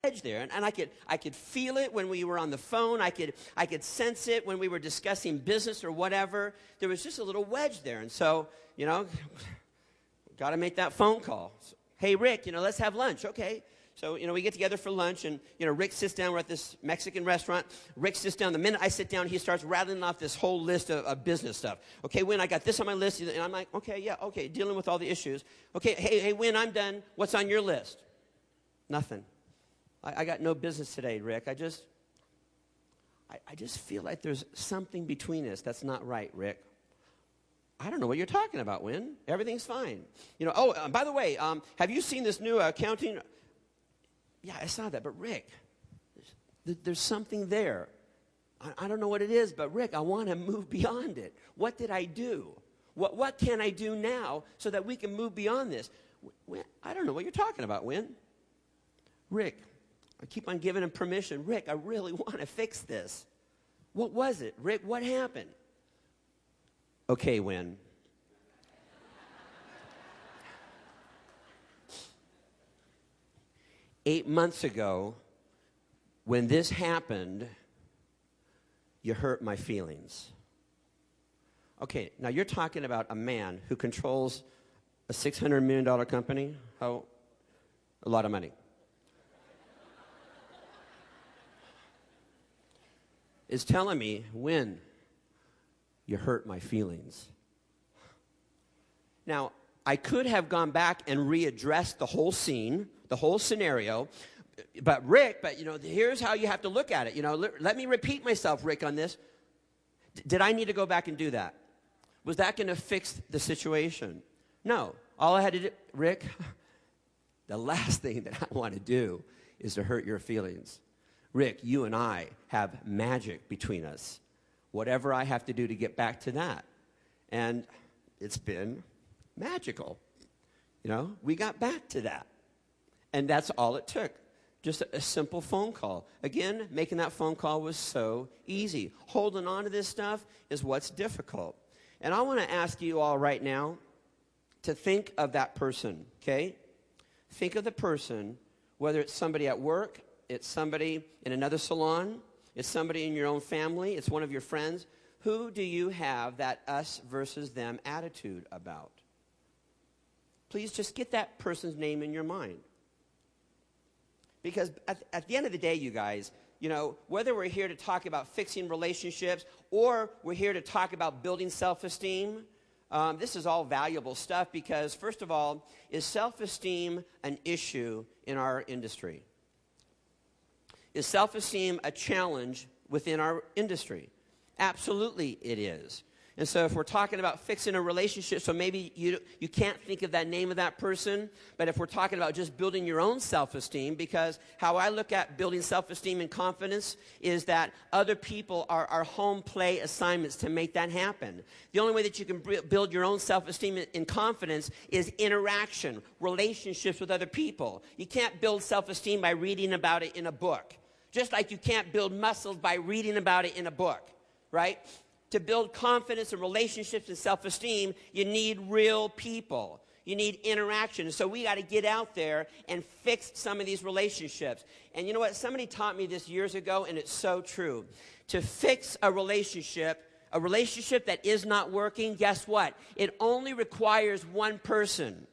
wedge there, and I could feel it when we were on the phone. I could sense it when we were discussing business or whatever. There was just a little wedge there, and so, got to make that phone call. So, hey, Rick, let's have lunch. Okay. So, we get together for lunch, and, Rick sits down. We're at this Mexican restaurant. Rick sits down. The minute I sit down, he starts rattling off this whole list of business stuff. Okay, Winn, I got this on my list. And I'm like, okay, yeah, okay, dealing with all the issues. Okay, hey, Winn, I'm done. What's on your list? Nothing. I got no business today, Rick. I just feel like there's something between us that's not right, Rick. I don't know what you're talking about, Winn. Everything's fine. By the way, have you seen this new accounting? Yeah, I saw that. But Rick, there's something there. I don't know what it is, but Rick, I want to move beyond it. What did I do? What can I do now so that we can move beyond this? I don't know what you're talking about, Winn. Rick, I keep on giving him permission. Rick, I really want to fix this. What was it? Rick, what happened? Okay, Winn. 8 months ago, when this happened, you hurt my feelings. Okay, now you're talking about a man who controls a $600 million company. A lot of money. Is telling me, Winn, you hurt my feelings. Now, I could have gone back and readdressed the whole scene, the whole scenario, but Rick, here's how you have to look at it. Let me repeat myself, Rick, on this. Did I need to go back and do that? Was that going to fix the situation? No. All I had to do, Rick, the last thing that I want to do is to hurt your feelings. Rick, you and I have magic between us. Whatever I have to do to get back to that. And it's been magical. We got back to that. And that's all it took. Just a simple phone call. Again, making that phone call was so easy. Holding on to this stuff is what's difficult. And I want to ask you all right now to think of that person, okay? Think of the person, whether it's somebody at work, it's somebody in another salon, it's somebody in your own family, it's one of your friends. Who do you have that us versus them attitude about? Please just get that person's name in your mind. Because at the end of the day, you guys, whether we're here to talk about fixing relationships or we're here to talk about building self-esteem, this is all valuable stuff because, first of all, is self-esteem an issue in our industry? Is self-esteem a challenge within our industry? Absolutely it is. And so if we're talking about fixing a relationship, so maybe you can't think of that name of that person, but if we're talking about just building your own self-esteem, because how I look at building self-esteem and confidence is that other people are home play assignments to make that happen. The only way that you can build your own self-esteem and confidence is interaction, relationships with other people. You can't build self-esteem by reading about it in a book. Just like you can't build muscles by reading about it in a book, right? To build confidence and relationships and self-esteem, you need real people. You need interaction. So we got to get out there and fix some of these relationships. And you know what? Somebody taught me this years ago, and it's so true. To fix a relationship that is not working, guess what? It only requires one person.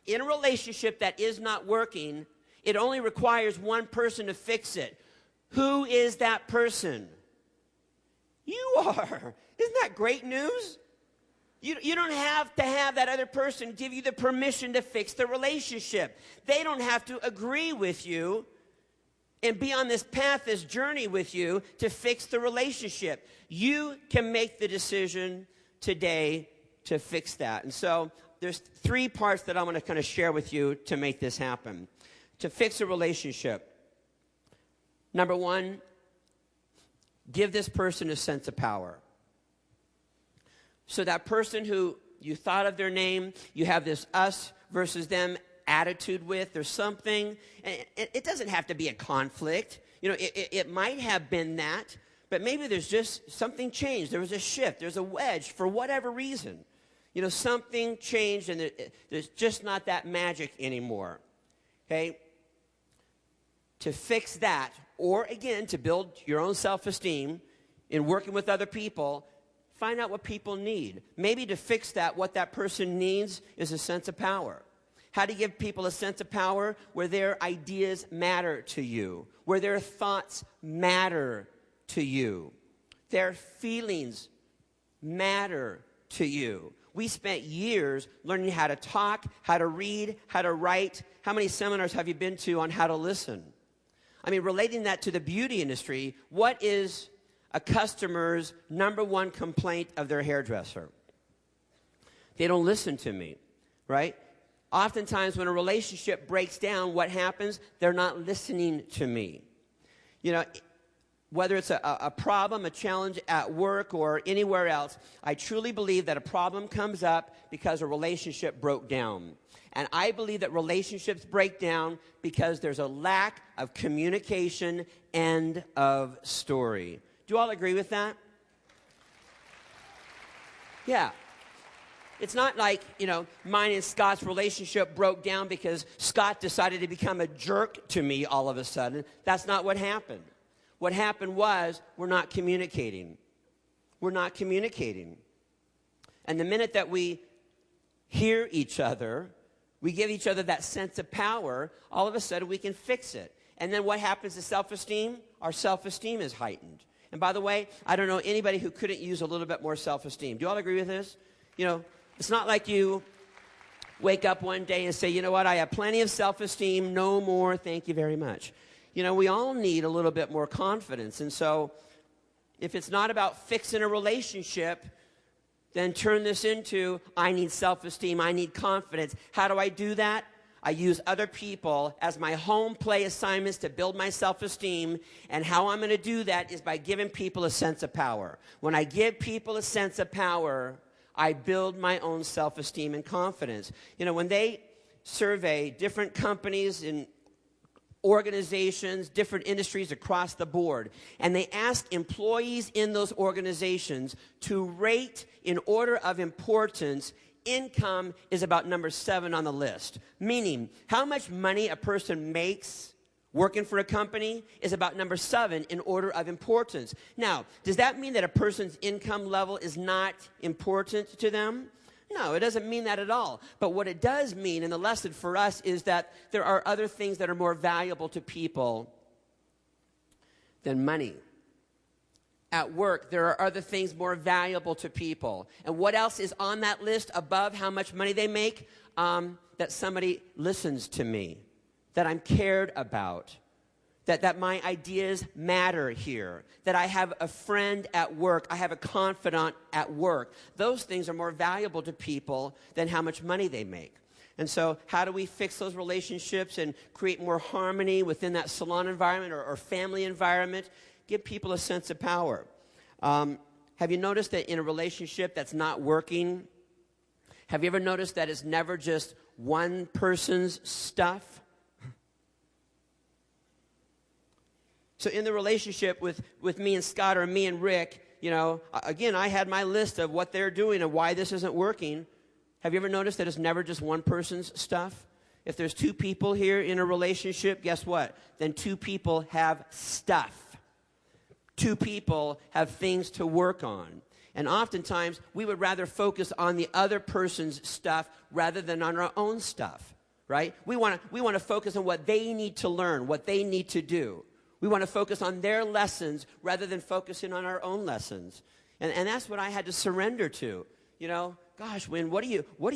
In a relationship that is not working, it only requires one person to fix it. Who is that person? You are. Isn't that great news? You don't have to have that other person give you the permission to fix the relationship. They don't have to agree with you and be on this path, this journey with you to fix the relationship. You can make the decision today to fix that. And so there's 3 parts that I'm going to kind of share with you to make this happen. To fix a relationship. Number 1, give this person a sense of power. So that person who you thought of their name, you have this us versus them attitude with, there's something, and it doesn't have to be a conflict. It might have been that, but maybe there's just something changed. There was a shift. There's a wedge for whatever reason. Something changed and there's just not that magic anymore. Okay? to fix that, or again, to build your own self-esteem in working with other people, find out what people need. Maybe to fix that, what that person needs is a sense of power. How to give people a sense of power where their ideas matter to you, where their thoughts matter to you, their feelings matter to you. We spent years learning how to talk, how to read, how to write. How many seminars have you been to on how to listen? I mean, relating that to the beauty industry, what is a customer's number one complaint of their hairdresser? They don't listen to me, right? Oftentimes when a relationship breaks down, what happens? They're not listening to me. You know, whether it's a problem, a challenge at work or anywhere else, I truly believe that a problem comes up because a relationship broke down. And I believe that relationships break down because there's a lack of communication, end of story. Do you all agree with that? Yeah. It's not like, you know, mine and Scott's relationship broke down because Scott decided to become a jerk to me all of a sudden. That's not what happened. What happened was we're not communicating. We're not communicating. And the minute that we hear each other, we give each other that sense of power, all of a sudden we can fix it. And then what happens to self-esteem? Our self-esteem is heightened. And by the way, I don't know anybody who couldn't use a little bit more self-esteem. Do you all agree with this? You know, it's not like you wake up one day and say, you know what, I have plenty of self-esteem, no more, thank you very much. You know, we all need a little bit more confidence. And so if it's not about fixing a relationship, then turn this into, I need self-esteem, I need confidence. How do I do that? I use other people as my home play assignments to build my self-esteem. And how I'm going to do that is by giving people a sense of power. When I give people a sense of power, I build my own self-esteem and confidence. You know, when they survey different companies in organizations, different industries across the board, and they ask employees in those organizations to rate in order of importance, income is about number 7 on the list. Meaning, how much money a person makes working for a company is about number 7 in order of importance. Now, does that mean that a person's income level is not important to them? No, it doesn't mean that at all. But what it does mean, and the lesson for us, is that there are other things that are more valuable to people than money. At work, there are other things more valuable to people. And what else is on that list above how much money they make? That somebody listens to me, that I'm cared about, that my ideas matter here, that I have a friend at work, I have a confidant at work. Those things are more valuable to people than how much money they make. And so how do we fix those relationships and create more harmony within that salon environment or family environment? Give people a sense of power. Have you noticed that in a relationship that's not working, have you ever noticed that it's never just one person's stuff? So in the relationship with me and Scott or me and Rick, you know, again, I had my list of what they're doing and why this isn't working. Have you ever noticed that it's never just one person's stuff? If there's 2 people here in a relationship, guess what? Then 2 people have stuff. 2 people have things to work on. And oftentimes, we would rather focus on the other person's stuff rather than on our own stuff, right? We want to focus on what they need to learn, what they need to do. We want to focus on their lessons rather than focusing on our own lessons. And that's what I had to surrender to. You know, gosh, Winn, what are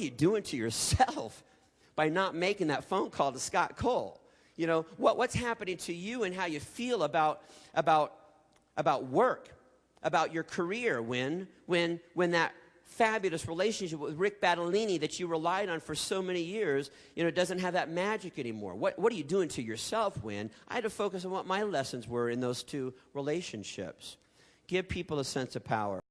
you doing to yourself by not making that phone call to Scott Cole? You know, what's happening to you and how you feel about work, about your career, Winn, when that fabulous relationship with Rick Battolini that you relied on for so many years, you know, doesn't have that magic anymore. What are you doing to yourself, Winn? I had to focus on what my lessons were in those 2 relationships. Give people a sense of power.